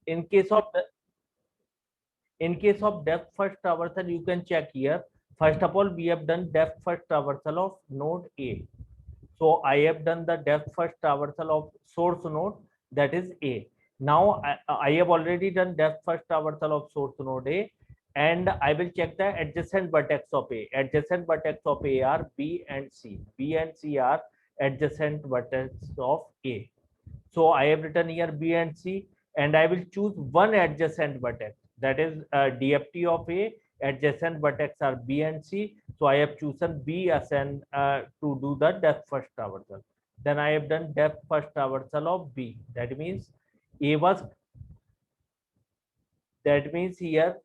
in case of depth first traversal, you can check here. First of all, we have done depth first traversal of node A. So I have done the depth first traversal of source node, that is A. Now I have already done depth first traversal of source node A, and I will check the adjacent vertex of A. Adjacent vertex of A are B and C. B and C are adjacent vertex of A. So I have written here B and C, and I will choose one adjacent vertex, that is DFT of A. Adjacent vertex are B and C. So I have chosen B as an to do the depth first traversal. Then I have done depth first traversal of B. That means A was, that means here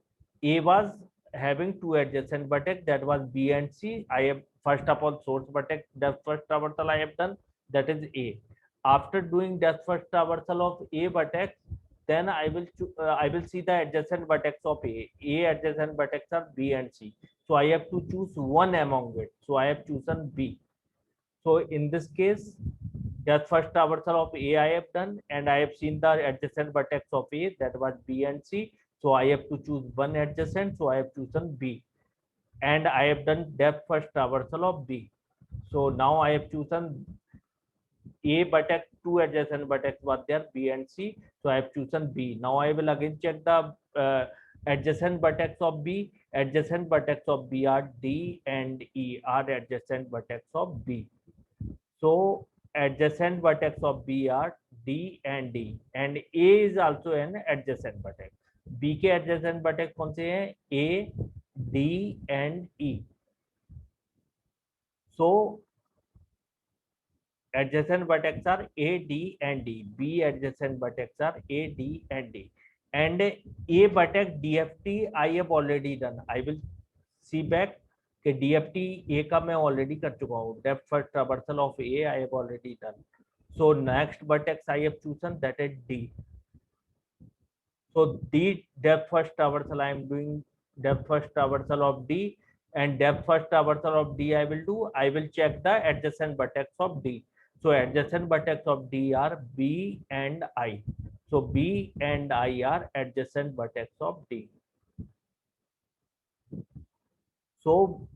A was having two adjacent vertex, that was B and C. I have first of all source vertex depth first traversal I have done, that is A. After doing depth first traversal of A vertex, then I will see the adjacent vertex of A. A adjacent vertex are B and C. So I have to choose one among it. So I have chosen B. So in this case, depth first traversal of A I have done, and I have seen the adjacent vertex of A, that was B and C. So I have to choose one adjacent. So I have chosen B, and I have done depth first traversal of B. So now I have chosen A vertex, two adjacent vertex was there, B and C. So I have chosen B. Now I will again check the adjacent vertex of B. Adjacent vertex of B are D and E are adjacent vertex of B. So adjacent vertex of B are D and D, and A is also an adjacent vertex. B के adjacent vertex कौन से हैं? A, D and E. So adjacent vertex are A, D and D. B adjacent vertex are A, D and D. And A vertex DFT I have already done. I will see back कि DFT A का मैं already कर चुका हूँ. Depth first traversal of A I have already done. So next vertex I have chosen, that is D. So D depth first traversal I am doing depth first traversal of D, and depth first traversal of D I will do. I will check the adjacent vertex of D. So adjacent vertex of D are B and I. So B and I are adjacent vertex of D. So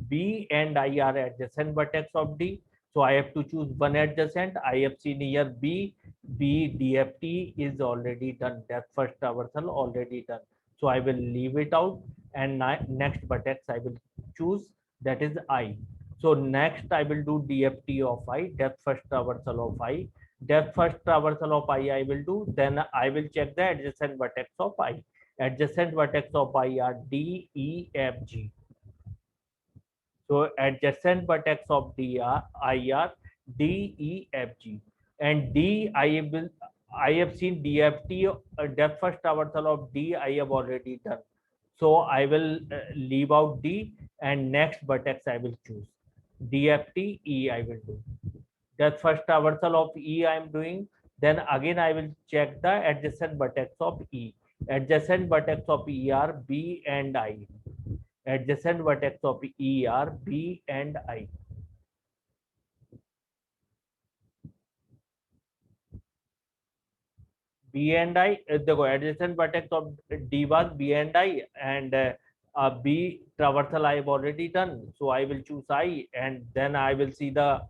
B and I are adjacent vertex of D. So I have to choose one adjacent. I have seen here B. B DFT is already done. Depth first traversal already done. So I will leave it out, and next vertex I will choose, that is I. So next I will do DFT of I, depth first traversal of I. Depth first traversal of I will do. Then I will check the adjacent vertex of I. Adjacent vertex of I are D, E, F, G. So adjacent vertex of D are I are D, E, F, G, and D I have seen DFT depth first traversal of D I have already done. So I will leave out D, and next vertex I will choose DFT E I will do. Depth first traversal of E I am doing. Then again I will check the adjacent vertex of E. Adjacent vertex of E are B and I. Adjacent vertex of E are B and I. B and I, the adjacent vertex of D was B and I, and B traversal I have already done. So I will choose I, and then I will see the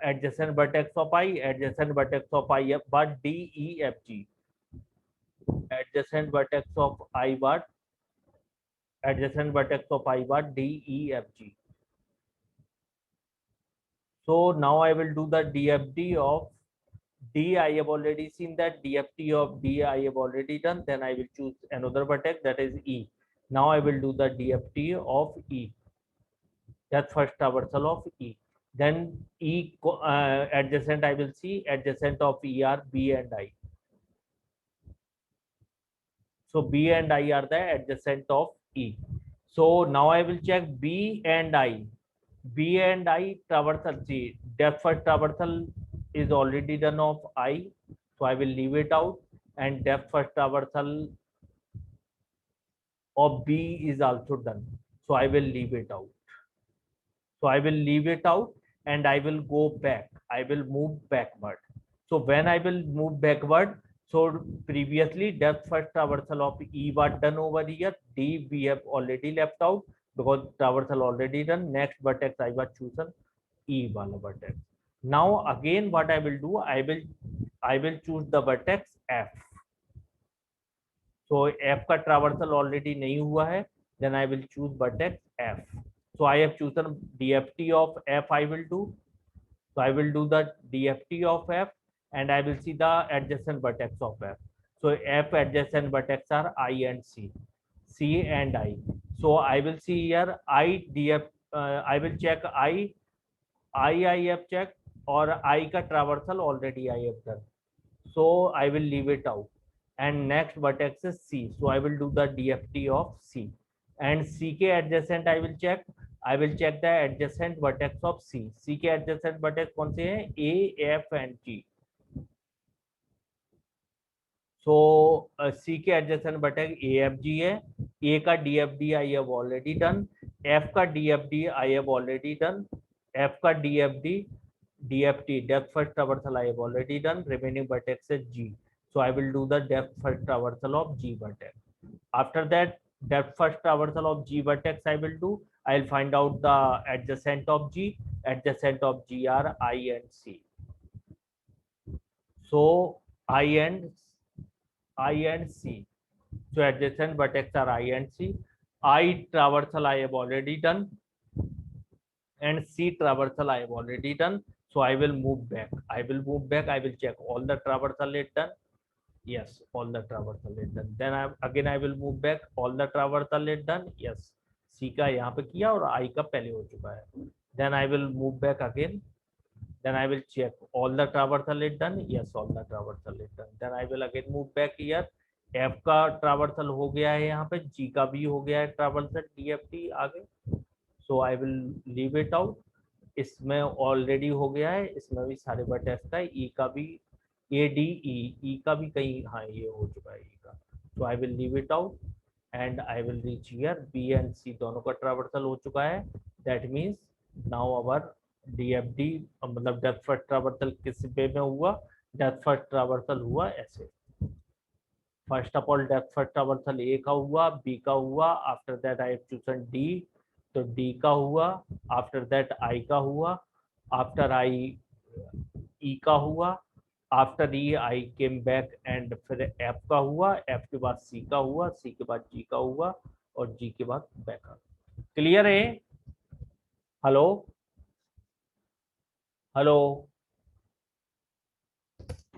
adjacent vertex of I. Adjacent vertex of I, but D, E, F, G. Adjacent vertex of I, but adjacent vertex of I, but D, E, F, G. So now I will do the DFT of D. I have already seen that DFT of D I have already done. Then I will choose another vertex, that is E. Now I will do the DFT of E. That's first traversal of E. Then E adjacent I will see adjacent of E are B and I. So B and I are the adjacent of E. So now I will check B and I. B and I traversal. See, depth first traversal is already done of I. So I will leave it out. And depth first traversal of B is also done. So I will leave it out. So I will leave it out, and I will go back. I will move backward. So when I will move backward, So previously depth first traversal of E was done over here. D we have already left out because traversal already done. Next vertex I was chosen E wala vertex. Now again what I will do, I will choose the vertex F. So F का traversal already नहीं हुआ है, then I will choose vertex F. So I have chosen DFT of F. I will do. So I will do the DFT of F, and I will see the adjacent vertex of F. So F adjacent vertex are I and C, C and I. So I will see here I DF. I will check I have checked, or I का traversal already I have done. So I will leave it out. And next vertex is C. So I will do the DFT of C. And C के adjacent I will check. I will check the adjacent vertex of C. C के adjacent vertex कौन से हैं? A, F and G. So C के adjacent vertex A, F, G है. A का DFD I have already done. F का DFD I have already done. F का DFT depth first traversal I have already done. Remaining vertex is G. So I will do the depth first traversal of G vertex. After that, depth first traversal of G vertex I will do. I'll find out the adjacent of G. Adjacent of G are I and C. So I and C. So adjacent vertex are I and C. I traversal I have already done, and C traversal I have already done. So I will move back. I will check all the traversal is done. Yes, all the traversal is done. Then I will move back. All the traversal is done. Yes, C का यहाँ पे किया और I का पहले हो चुका है. Then I will move back again. Then I will check all the traversal is done. Yes, all the traversal is done. Then I will again move back here. F का traversal हो गया है यहाँ पे, G का भी हो गया है traversal, DFT आगे. So I will leave it out. इसमें ऑलरेडी हो गया है, इसमें भी सारे वर्टेक्स का, ई का भी ई का भी कहीं, हाँ ये हो चुका है ई का. So I will leave it out and I will reach here. B and C दोनों का ट्रावर्सल हो चुका है. That means now our DFD मतलब डेप्थ फर्स्ट ट्रावर्सल किस पे में हुआ? डेप्थ फर्स्ट ट्रावर्सल हुआ ऐसे. First of all depth first traversal A का हुआ, बी का हुआ, after that I have chosen D, तो डी का हुआ, आफ्टर दैट आई का हुआ, आफ्टर आई ई का हुआ, after E I came back and फिर एफ का हुआ, एफ के बाद सी का हुआ, सी के बाद जी का हुआ और जी के बाद बैक आ. क्लियर है? Hello hello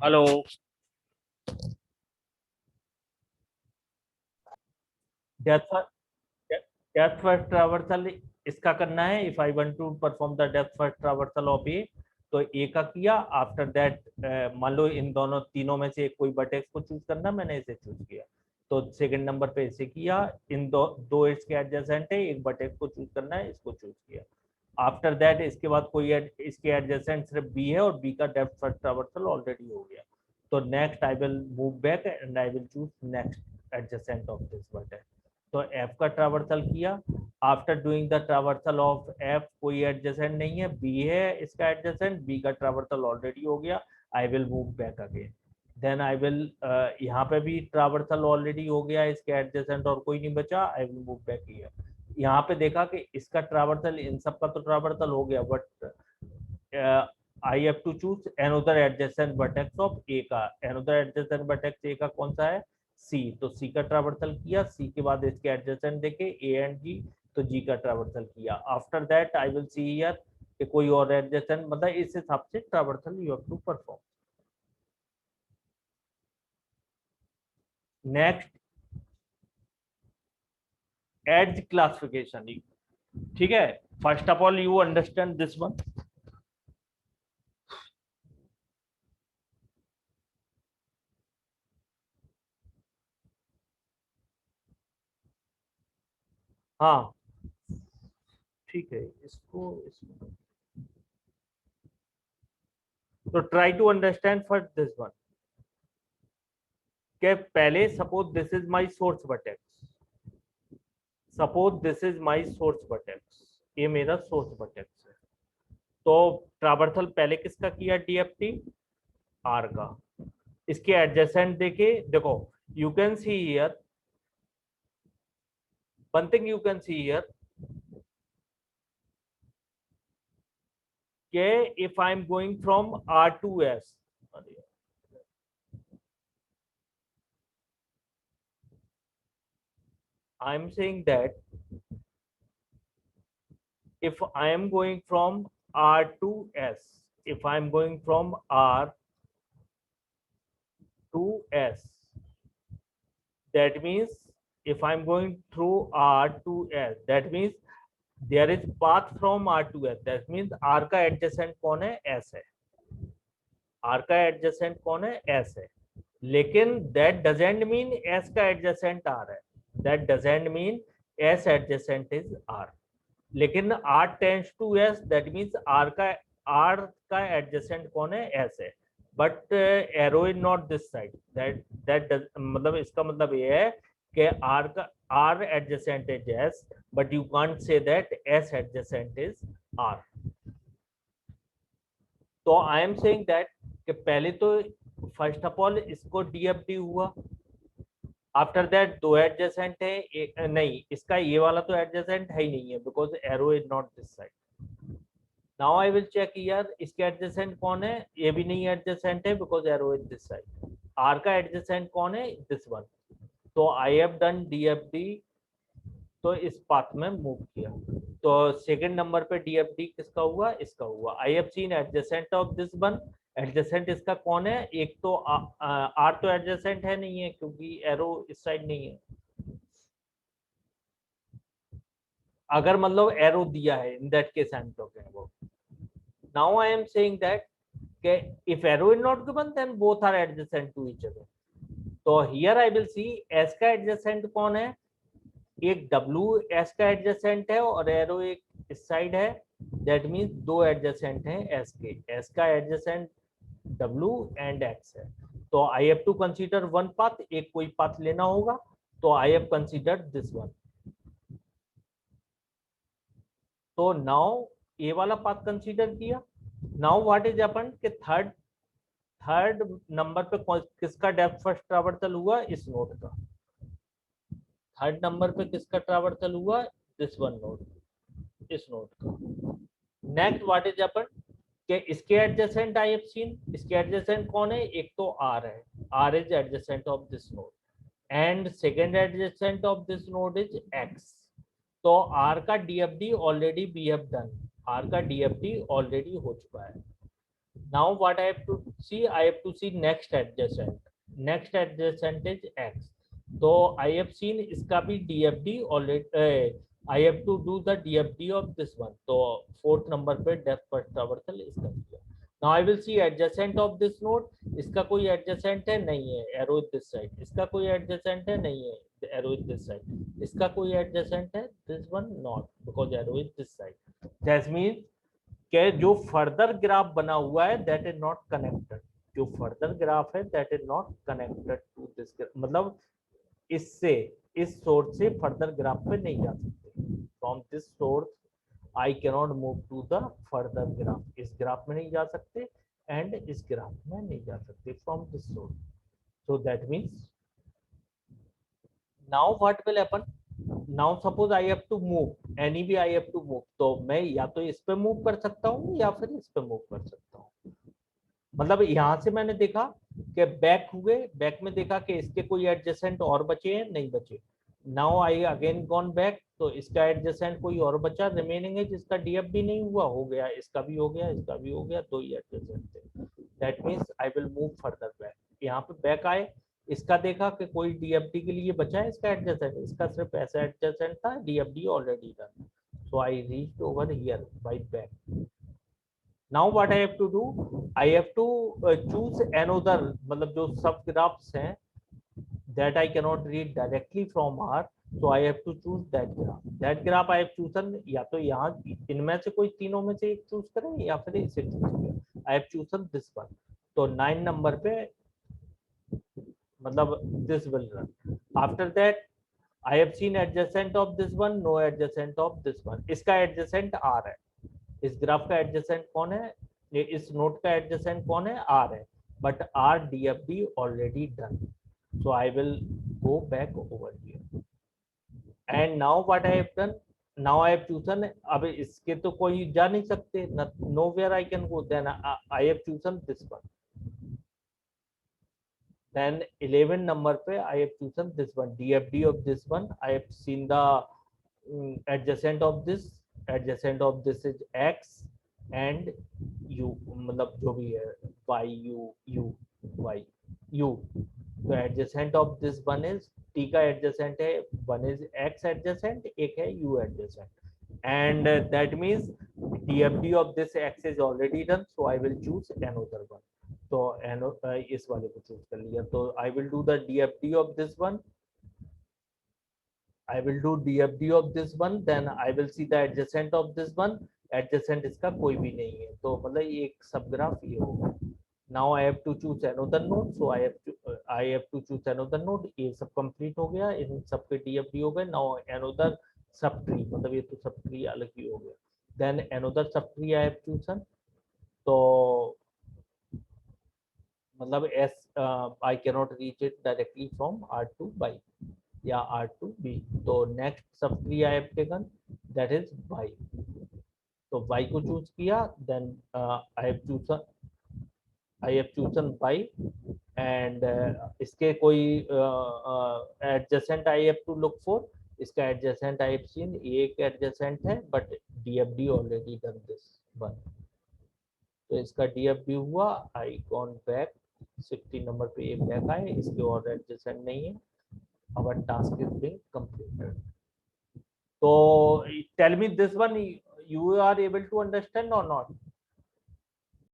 hello. Depth first traversal इसका करना है. If I want to perform the depth first traversal of A, तो ए का किया. आफ्टर दैट मान लो इन दोनों तीनों में से कोई वर्टेक्स को चूज करना, मैंने इसे चूज किया, तो सेकंड नंबर पे इसे किया. इन दो इसके एडजेसेंट है, एक वर्टेक्स को चूज करना है, इसको चूज किया. आफ्टर दैट इसके बाद कोई इसके एडजेसेंट सिर्फ बी है और बी का डेप्थ फर्स्ट ट्रावर्सल ऑलरेडी हो गया. तो next I will move back and I will choose next adjacent of this vertex. तो एफ का ट्रावर्सल किया. After doing the traversal of F, कोई एडजेसेंट नहीं है, बी है इसका एडजेसेंट, बी का ट्रावर्सल ऑलरेडी हो गया. I will move back again. Then I will यहाँ पे भी ट्रावर्सल ऑलरेडी हो गया, इसके एडजेसेंट और कोई नहीं बचा. आई विल मूव बैक हियर. यहाँ पे देखा कि इसका ट्रावर्सल, इन सब का तो ट्रावर्सल हो गया, but I have to choose another adjacent vertex of A का. Another adjacent vertex A का कौन सा है? C. तो C का ट्रावर्सल किया, C के बाद इसके एडजेसेंट देखे A and G, तो G का ट्रावर्सल किया. After that I will see here कि कोई और एडजेसेंट, मतलब इस हिसाब से traversal you have to perform. Next edge classification. ठीक है, first of all you understand this one. हाँ ठीक है, इसको तो try to understand first this one. के पहले suppose this is my source vertex, suppose this is my source vertex, ये मेरा सोर्स वर्टेक्स है. तो ट्रावर्सल पहले किसका किया? डीएफटी आर का. इसके एडजेसेंट देखे, देखो you can see here, one thing you can see here के if I am going from R to S, I am saying that if I am going from R to S, if I am going from R to S, that means if I'm going through R to S, that means there is path from R to S. That means R का adjacent कौन है? S है. R का adjacent कौन है? S है. लेकिन that doesn't mean S का adjacent R है. That doesn't mean S adjacent is R. लेकिन R tends to S, that means R का adjacent कौन है? S है. But arrow is not this side. That does, मतलब इसका मतलब ये है कि R adjacent is S, but you can't say that S adjacent is R. तो I am saying that कि पहले तो फर्स्ट ऑफ ऑल इसको DFD हुआ, आफ्टर दैट दो एडजेसेंट है, नहीं इसका ये वाला तो एडजेसेंट है ही नहीं है because arrow is not this side. Now I will check यार इसके एडजेसेंट कौन है, ये भी नहीं एडजेसेंट है because arrow is this side. R का एडजेसेंट कौन है? This one. तो आई हैव डन DFD, तो इस पाथ में मूव किया. तो सेकंड नंबर पे DFD किसका हुआ? इसका हुआ. आई have scene adjacent of this one. Adjacent इसका कौन है? एक तो आर तो एडजेसेंट है नहीं है क्योंकि एरो इस साइड नहीं है. अगर मतलब एरो दिया है, in that case I am talking about. Now I am saying that if arrow is not given then both are adjacent to each other. तो here I will see S का adjacent कौन है? एक W S का adjacent है और arrow एक इस साइड है. दैट मींस दो एडजेसेंट हैं S के. S का एडजेसेंट W एंड X है. तो I have to consider one path, एक कोई पाथ लेना होगा. तो I have consider this one. तो नाउ ए वाला पाथ कंसीडर किया. नाउ व्हाट इज हैपेंड कि थर्ड नंबर पे किसका डेप्थ फर्स्ट ट्रावर्सल हुआ? इस नोड का. थर्ड नंबर पे किसका ट्रावर्सल हुआ? दिस वन नोड, इस नोड का. नेक्स्ट व्हाट इज हैपेंड कि इसके एडजेसेंट आई हैव सीन. इसके एडजेसेंट कौन है? एक तो आर है. R is adjacent of this node and second adjacent of this node is X. तो आर का DFD already we have done. R का DFD ऑलरेडी हो चुका है. Now what I have to see? I have to see next adjacent. Next adjacent is X. तो I have seen इसका भी DFD already. I have to do the DFD of this one. तो fourth number पे depth first traversal इसका किया. Now I will see adjacent of this node. इसका कोई adjacent है? नहीं है. Arrow is this side. इसका कोई एडजेसेंट है? नहीं है. Arrow is this side. इसका कोई एडजेसेंट है? This one not because arrow is this side. That means कि जो फर्दर ग्राफ बना हुआ है दैट इज नॉट कनेक्टेड. जो फर्दर ग्राफ है that is not connected to this. मतलब इससे, इस सोर्स से फर्दर ग्राफ पे नहीं जा सकते. From this source I can not move to the further graph. इस ग्राफ में नहीं जा सकते एंड इस ग्राफ में नहीं जा सकते from this source. So that means now what will happen? Now suppose I have to move, any way I have to move. तो मैं या तो इस पे मूव कर सकता हूँ या फिर इस पे मूव कर सकता हूँ. मतलब यहां से मैंने देखा कि बैक हुए, बैक में देखा कि इसके कोई एडजेसेंट और बचे हैं? नहीं बचे. Now I again gone back. तो इसका एडजेसेंट कोई और बचा रिमेनिंग है जिसका DFD नहीं हुआ. हो गया, इसका भी हो गया, इसका भी हो गया. दो ही एडजेसेंट थे. That means I will move further back. यहाँ पे बैक आए, इसका देखा कि कोई DFD के लिए बचा है इसका एडजेसेंट. इसका सिर्फ ऐसा एडजेसेंट था, DFD already done. So I reached over here buy back. Now what I have to do? I have to choose another, मतलब जो सब graphs हैं that I cannot read directly from R, so I have to choose that graph. That graph I have chosen. या तो यहाँ इनमें से कोई तीनों में से एक चूज करें या फिर इसे चूज करें. I have chosen this one. तो 9 नंबर पे मतलब this will run. After that I have seen adjacent of this one, no adjacent of this one. इसका adjacent R है. इस ग्राफ का एडजेसेंट कौन है? इस नोड का एडजेसेंट कौन है? आर है. but our DFD already done. So I will go back over here. And now what I have done, now I have chosen, अब इसके तो कोई जा नहीं सकते, nowhere I can go, then I have chosen this one. Then 11 number पे I have chosen this one, DFD of this one. I have seen the adjacent of this is x and u, मतलब जो भी है y u y u. तो adjacent of this one is t का adjacent है, one is x adjacent, एक है u adjacent, and that means DFD of this x is already done, so I will choose another one. तो इस वाले को choose कर लिया, तो I will do the DFD of this one. I will do DFD of this one, then I will see the adjacent of this one. Adjacent इसका कोई भी नहीं है, तो मतलब एक सब ग्राफ ये होगा. Now I have to choose another node, so I have to choose another node. ये सब कंप्लीट हो गया, इन सब के DFD हो गए. Now another सब ट्री, मतलब ये तो सब ट्री अलग ही हो गया. Then another sub tree I have chosen. तो मतलब I cannot reach it directly from R to Y या R to B. तो next sub tree I have taken, that is Y. तो Y को choose किया, then I have chosen Y, and इसके कोई adjacent I have to look for. इसका adjacent I have seen, एक adjacent है, but DFD already done this one. तो इसका DFD हुआ, I gone back 60 नंबर पे ये बैक आए, इसके और एडजेसेंट नहीं है. Our task is being completed. So tell me this one, you are able to understand or not?